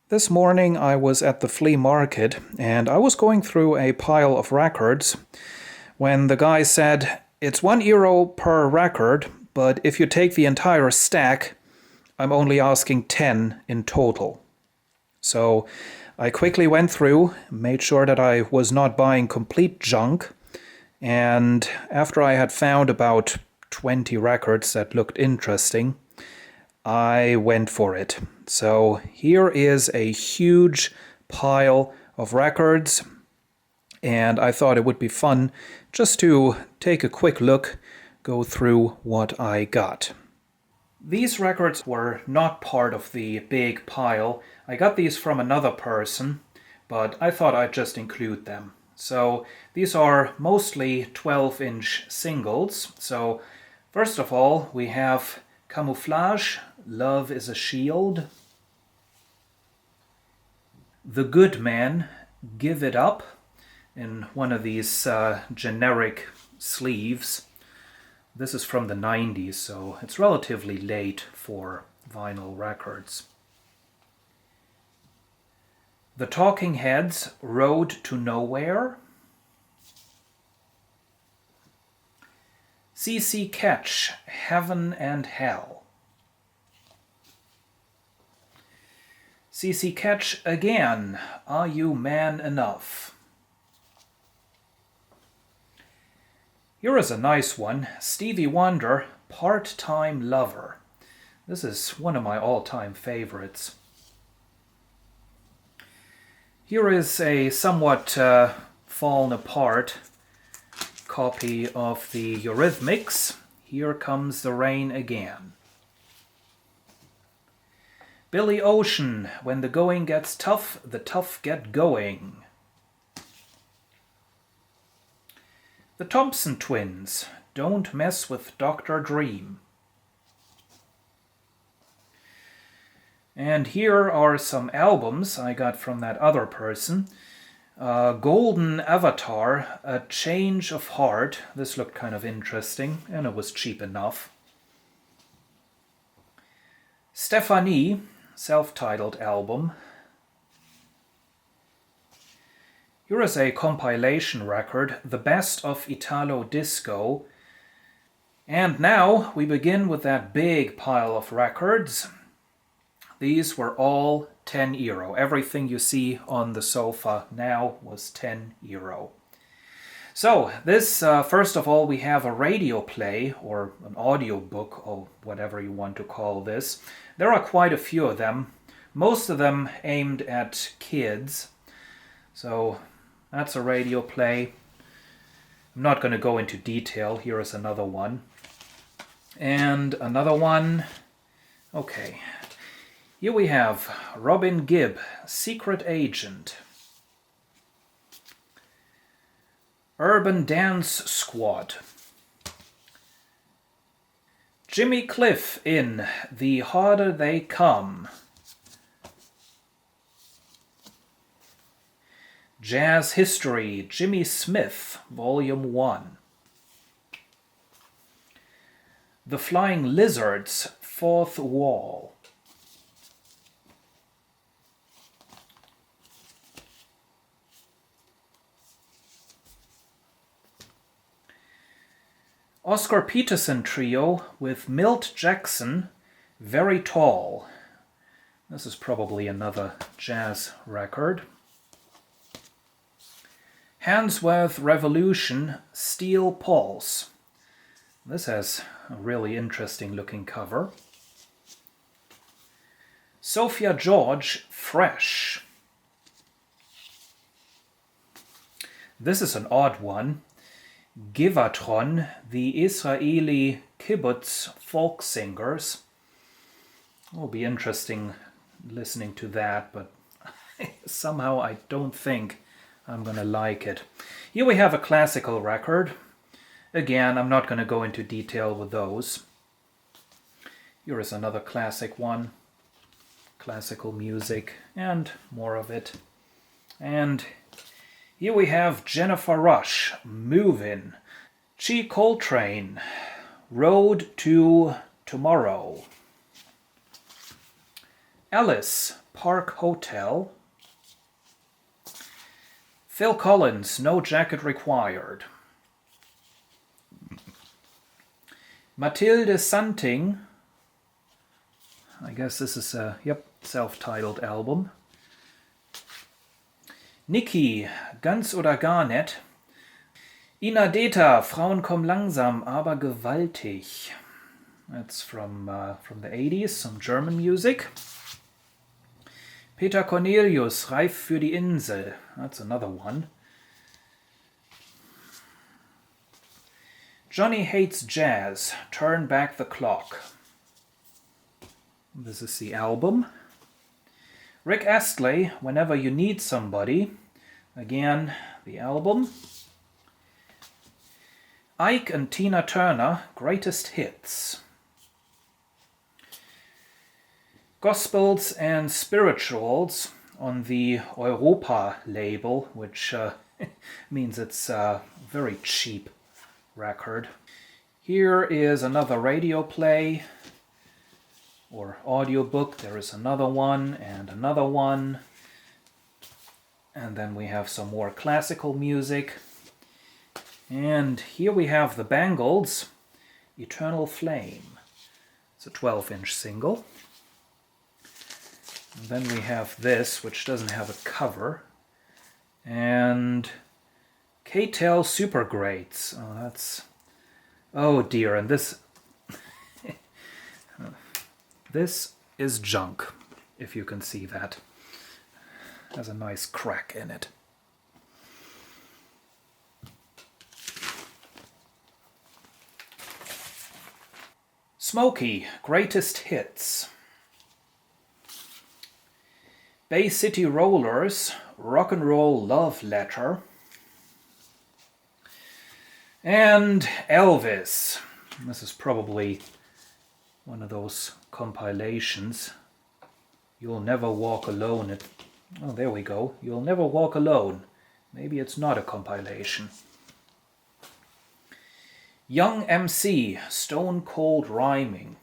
This morning I was at the flea market and I was going through a pile of records when the guy said, "It's €1 per record, but if you take the entire stack, I'm only asking 10 in total." So I quickly went through, made sure that I was not buying complete junk, and after I had found about 20 records that looked interesting, I went for it. So here is a huge pile of records, and I thought it would be fun just to take a quick look, go through what I got. These records were not part of the big pile. I got these from another person, but I thought I'd just include them. So these are mostly 12-inch singles. So first of all, we have Camouflage, Love is a Shield. The Good Man, Give It Up, in one of these generic sleeves. This is from the 90s, so it's relatively late for vinyl records. The Talking Heads, Road to Nowhere. CC Catch, Heaven and Hell. CC Catch again, Are You Man Enough? Here is a nice one, Stevie Wonder, Part-Time Lover. This is one of my all-time favorites. Here is a somewhat fallen apart copy of the Eurythmics, Here Comes the Rain Again. Billy Ocean, When the Going Gets Tough, the Tough Get Going. The Thompson Twins, Don't Mess with Dr. Dream. And here are some albums I got from that other person. Golden Avatar, A Change of Heart. This looked kind of interesting, and it was cheap enough. Stephanie, self-titled album. Here is a compilation record, The Best of Italo Disco. And now we begin with that big pile of records. These were all €10. Everything you see on the sofa now was €10. So this, first of all, we have a radio play or an audio book or whatever you want to call this. There are quite a few of them, most of them aimed at kids. So that's a radio play. I'm not going to go into detail. Here is another one. And another one. Okay. Here we have Robin Gibb, Secret Agent. Urban Dance Squad. Jimmy Cliff in The Harder They Come. Jazz History, Jimmy Smith, Volume 1. The Flying Lizards, Fourth Wall. Oscar Peterson Trio with Milt Jackson, Very Tall. This is probably another jazz record. Handsworth Revolution, Steel Pulse. This has a really interesting looking cover. Sophia George, Fresh. This is an odd one. Givatron, the Israeli kibbutz folk singers. It will be interesting listening to that, but somehow I don't think I'm going to like it. Here we have a classical record. Again, I'm not going to go into detail with those. Here is another classic one. Classical music and more of it. And here we have Jennifer Rush, Movin'. Chi Coltrane, Road to Tomorrow. Alice, Park Hotel. Phil Collins, No Jacket Required. Mathilde Santing, I guess this is a self-titled album. Niki, Ganz oder gar nicht. Inadeta, Frauen kommen langsam, aber gewaltig. That's from the 80s, some German music. Peter Cornelius, Reif für die Insel. That's another one. Johnny Hates Jazz, Turn Back the Clock. This is the album. Rick Astley, Whenever You Need Somebody. Again, the album. Ike and Tina Turner, Greatest Hits. Gospels and Spirituals on the Europa label, which means it's a very cheap record. Here is another radio play or audiobook. There is another one and another one. And then we have some more classical music. And here we have the Bangles, Eternal Flame. It's a 12-inch single. And then we have this, which doesn't have a cover. And K-Tel Super Greats. Oh, that's... Oh dear, and this... This is junk, if you can see that. Has a nice crack in it. Smokey, Greatest Hits. Bay City Rollers, Rock and Roll Love Letter. And Elvis. This is probably one of those compilations. You'll Never Walk Alone. Oh, there we go. You'll Never Walk Alone. Maybe it's not a compilation. Young MC, Stone Cold Rhyming.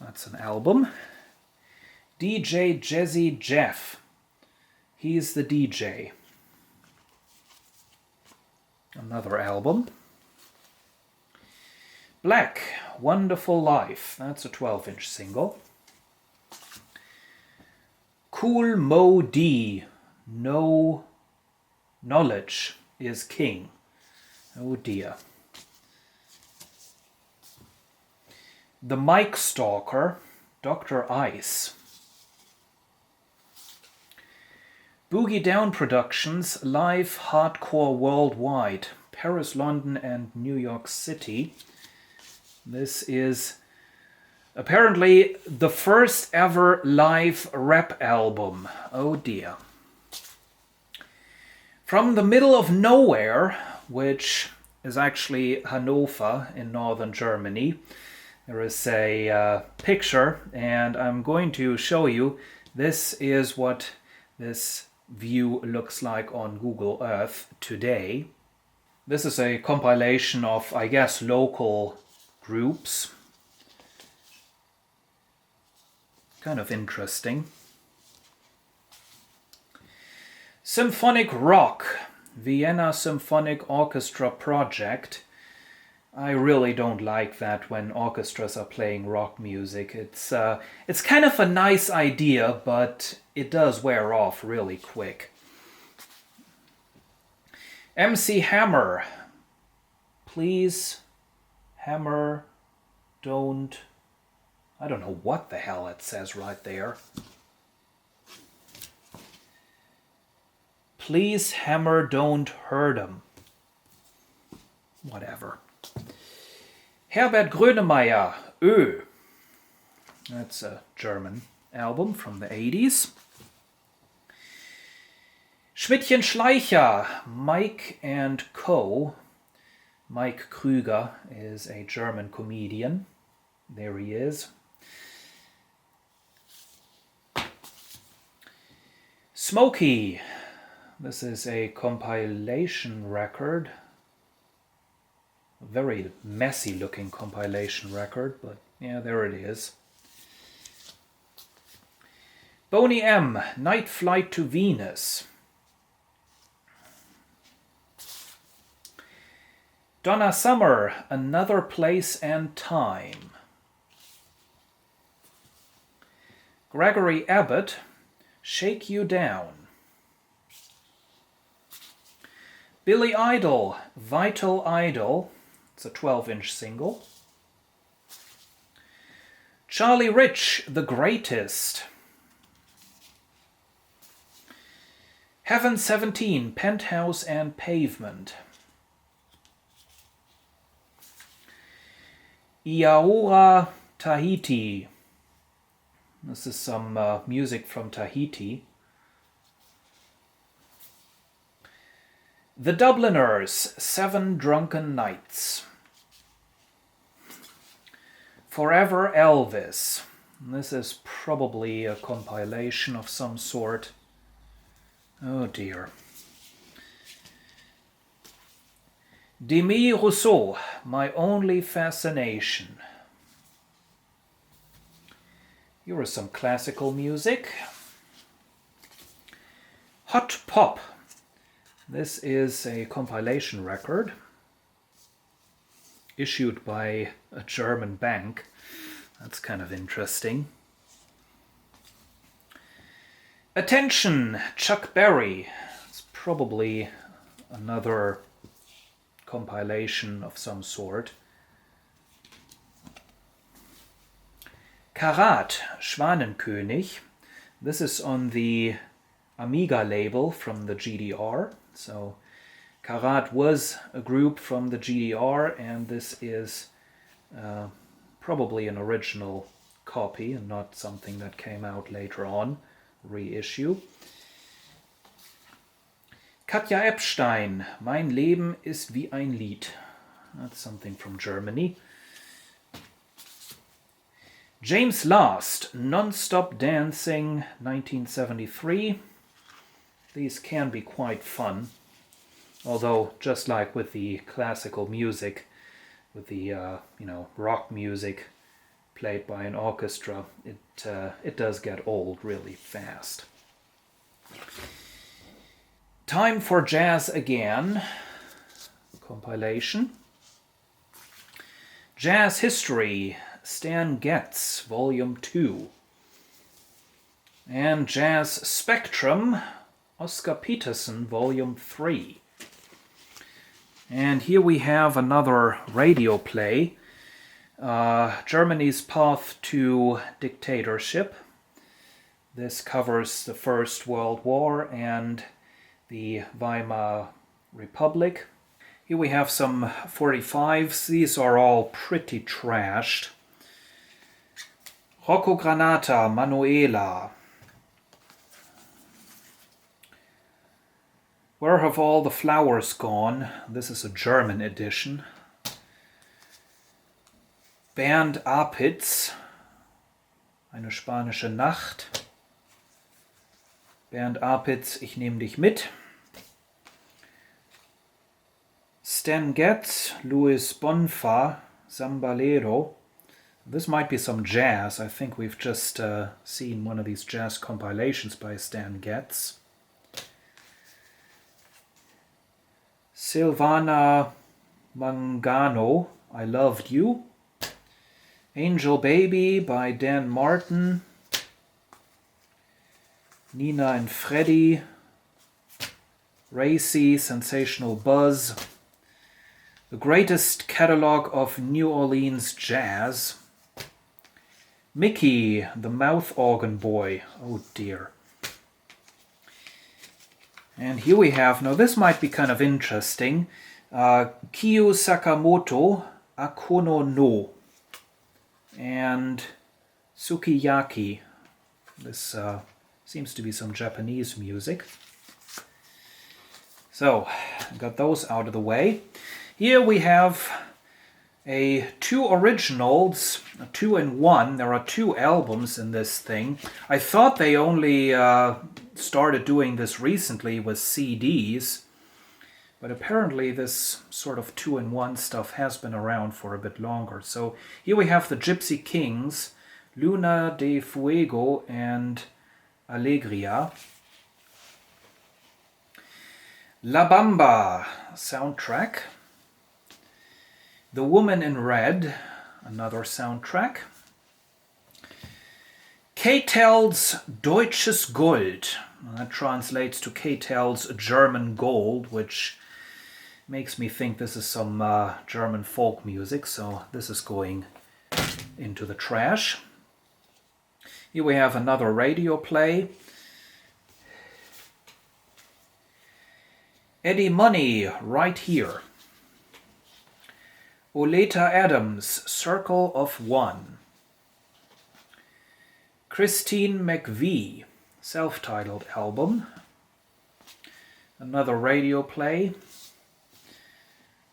That's an album. DJ Jazzy Jeff. He's the DJ. Another album. Black, Wonderful Life. That's a 12-inch single. Cool Mo D. No Knowledge is King. Oh dear. The Mike Stalker, Dr. Ice. Boogie Down Productions, Live Hardcore Worldwide, Paris, London, and New York City. This is apparently the first ever live rap album. Oh dear. From the Middle of Nowhere, which is actually Hanover in northern Germany, there is a picture, and I'm going to show you. This is what this view looks like on Google Earth today. This is a compilation of, I guess, local groups. Kind of interesting. Symphonic Rock, Vienna Symphonic Orchestra Project. I really don't like that when orchestras are playing rock music. It's kind of a nice idea, but it does wear off really quick. MC Hammer, Please Hammer Don't... I don't know what the hell it says right there. Please Hammer Don't Hurt 'em. Whatever. Herbert Grönemeyer, Ö. That's a German album from the 80s. Schmidtchen Schleicher, Mike and Co. Mike Krüger is a German comedian. There he is. Smokey. This is a compilation record. A very messy looking compilation record, but yeah, there it is. Boney M., Night Flight to Venus. Donna Summer, Another Place and Time. Gregory Abbott, Shake You Down. Billy Idol, Vital Idol. It's a 12-inch single. Charlie Rich, The Greatest. Heaven 17, Penthouse and Pavement. Iaora, Tahiti. This is some music from Tahiti. The Dubliners, 7 Drunken Nights. Forever Elvis. This is probably a compilation of some sort. Oh dear. Demi Rousseau, My Only Fascination. Here is some classical music. Hot Pop. This is a compilation record issued by a German bank. That's kind of interesting. Attention, Chuck Berry. It's probably another compilation of some sort. Karat, Schwanenkönig. This is on the Amiga label from the GDR. So Karat was a group from the GDR, and this is probably an original copy and not something that came out later on, reissue. Katja Epstein, Mein Leben ist wie ein Lied. That's something from Germany. James Last, Non-Stop Dancing, 1973. These can be quite fun, although just like with the classical music, with the rock music played by an orchestra, it does get old really fast. Time for Jazz Again, compilation. Jazz History, Stan Getz, Volume 2. And Jazz Spectrum, Oscar Peterson, Volume 3. And here we have another radio play, Germany's Path to Dictatorship. This covers the First World War and the Weimar Republic. Here we have some 45s. These are all pretty trashed. Rocco Granata, Manuela. Where Have All the Flowers Gone? This is a German edition. Bernd Apitz, Eine spanische Nacht. Bernd Apitz, Ich nehm dich mit. Stan Getz, Luis Bonfa, Sambalero. This might be some jazz. I think we've just seen one of these jazz compilations by Stan Getz. Silvana Mangano, I Loved You. Angel Baby by Dan Martin. Nina and Freddie. Racy, Sensational Buzz. The Greatest Catalog of New Orleans Jazz. Mickey, the Mouth Organ Boy. Oh dear. And here we have, now this might be kind of interesting, Kiyo Sakamoto, Akono no. And Sukiyaki. This seems to be some Japanese music. So, got those out of the way. Here we have two originals, a 2-in-1. There are 2 albums in this thing. I thought they only started doing this recently with CDs, but apparently this sort of 2-in-1 stuff has been around for a bit longer. So here we have the Gypsy Kings, Luna de Fuego and Allegria. La Bamba soundtrack. The Woman in Red, another soundtrack. K-Tel's Deutsches Gold. That translates to K-Tel's German Gold, which makes me think this is some German folk music, so this is going into the trash. Here we have another radio play. Eddie Money, Right Here. Oleta Adams, Circle of One. Christine McVie, self-titled album. Another radio play.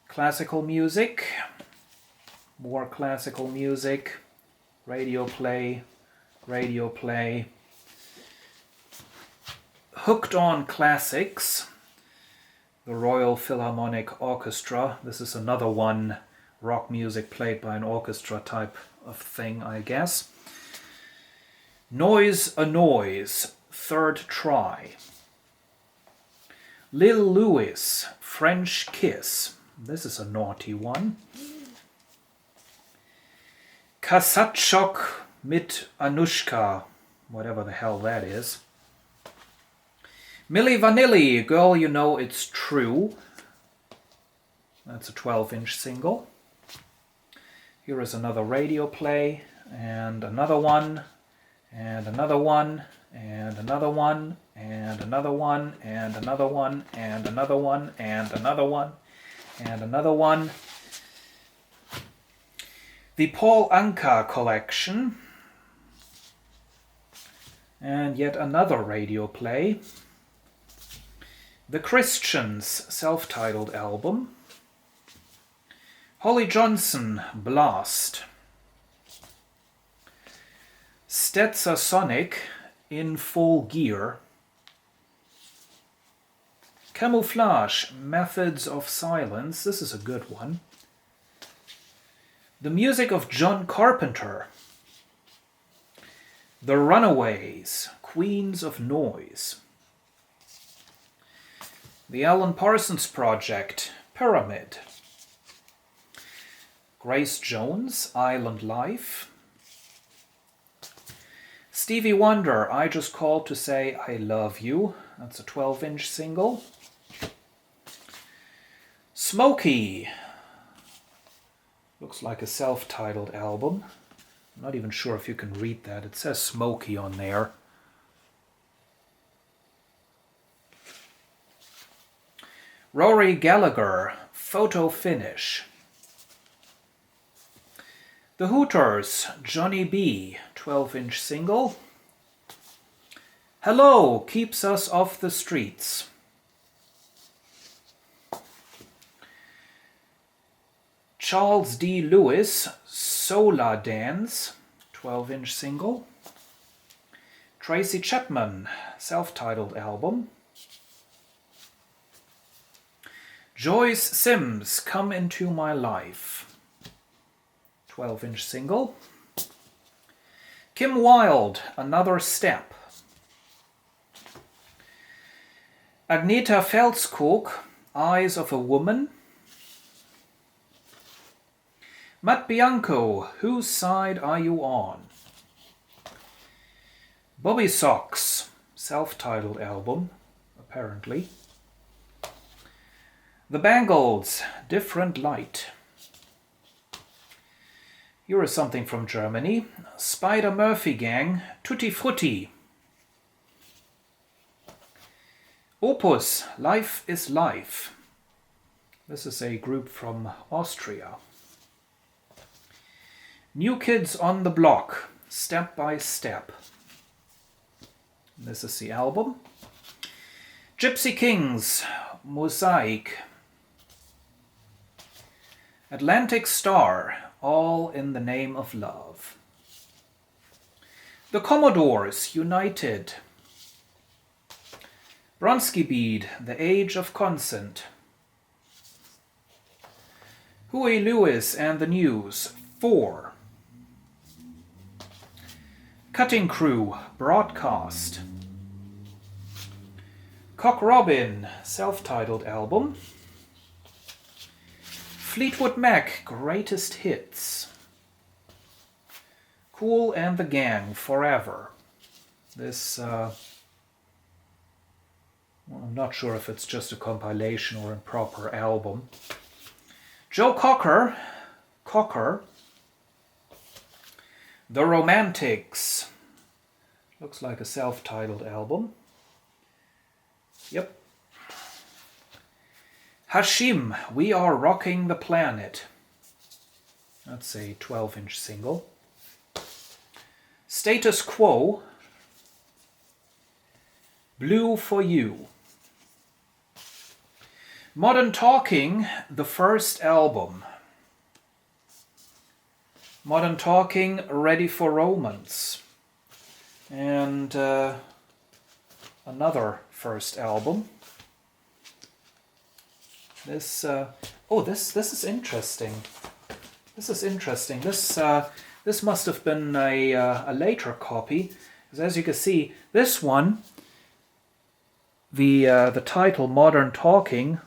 Classical music. More classical music. Radio play. Radio play. Hooked on Classics. The Royal Philharmonic Orchestra. This is another one, rock music played by an orchestra type of thing, I guess. Noise a Noise, Third Try. Lil Louis, French Kiss. This is a naughty one. Kassatschock mit Anushka, whatever the hell that is. Milli Vanilli, Girl You Know It's True. That's a 12-inch single. Here is another radio play, and another one, and another one, and another one, and another one, and another one, and another one, and another one, and another one. The Paul Anka Collection. And yet another radio play. The Christians, self-titled album. Holly Johnson, Blast. Stetzer Sonic, In Full Gear. Camouflage, Methods of Silence. This is a good one. The music of John Carpenter. The Runaways, Queens of Noise. The Alan Parsons Project, Pyramid. Grace Jones, Island Life. Stevie Wonder, I Just Called to Say I Love You. That's a 12-inch single. Smokey. Looks like a self-titled album. I'm not even sure if you can read that. It says Smokey on there. Rory Gallagher, Photo Finish. The Hooters, Johnny B, 12-inch single. Hello, Keeps Us Off the Streets. Charles D. Lewis, Solar Dance, 12-inch single. Tracy Chapman, self-titled album. Joyce Sims, Come Into My Life, 12-inch single. Kim Wilde, Another Step. Agneta Felskog, Eyes of a Woman. Matt Bianco, Whose Side Are You On? Bobby Sox, self-titled album, apparently. The Bangles, Different Light. Here is something from Germany. Spider Murphy Gang, Tutti Frutti. Opus, Life is Life. This is a group from Austria. New Kids on the Block, Step by Step. This is the album. Gypsy Kings, Mosaic. Atlantic Star, All in the Name of Love. The Commodores, United. Bronski Bead, The Age of Consent. Huey Lewis and the News, 4. Cutting Crew, Broadcast. Cock Robin, self-titled album. Fleetwood Mac, Greatest Hits. Kool and the Gang, Forever. This, well, I'm not sure if it's just a compilation or a proper album. Joe Cocker, The Romantics. Looks like a self-titled album. Yep. Hashim, We Are Rocking the Planet. That's a 12-inch single. Status Quo, Blue for You. Modern Talking, the first album. Modern Talking, Ready for Romance. And another first album. This this is interesting. This is interesting. This must have been a later copy, because as you can see, this one, the title Modern Talking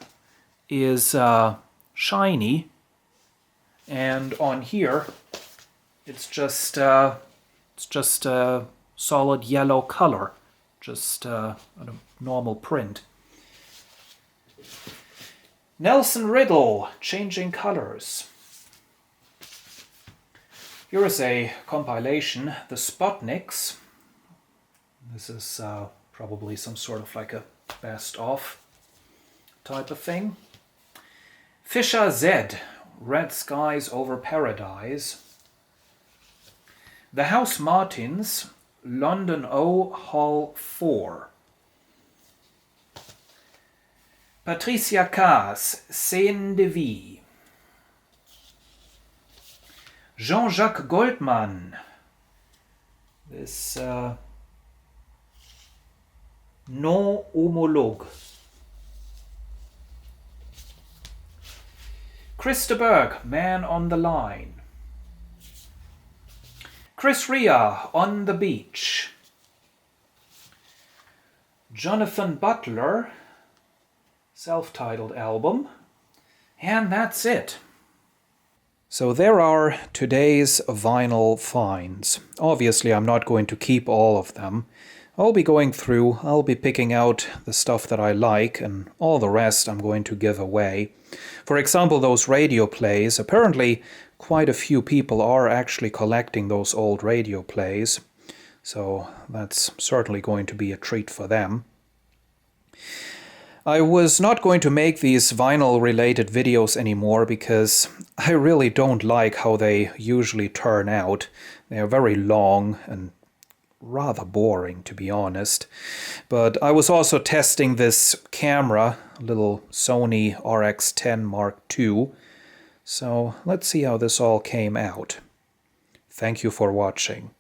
is shiny, and on here it's just a solid yellow color, just a normal print. Nelson Riddle, Changing Colors. Here is a compilation, The Sputniks. This is probably some sort of like a best-of type of thing. Fisher Z, Red Skies Over Paradise. The House Martins, London O, Hall 4. Patricia Kaas, Scène de Vie. Jean-Jacques Goldman, this Non Homologue. Christa Berg, Man on the Line. Chris Rea, On the Beach. Jonathan Butler, self-titled album. And that's it. So there are today's vinyl finds. Obviously, I'm not going to keep all of them. I'll be going through, I'll be picking out the stuff that I like, and all the rest I'm going to give away. For example, those radio plays. Apparently, quite a few people are actually collecting those old radio plays. So that's certainly going to be a treat for them. I was not going to make these vinyl-related videos anymore because I really don't like how they usually turn out. They are very long and rather boring, to be honest. But I was also testing this camera, a little Sony RX10 Mark II. So let's see how this all came out. Thank you for watching.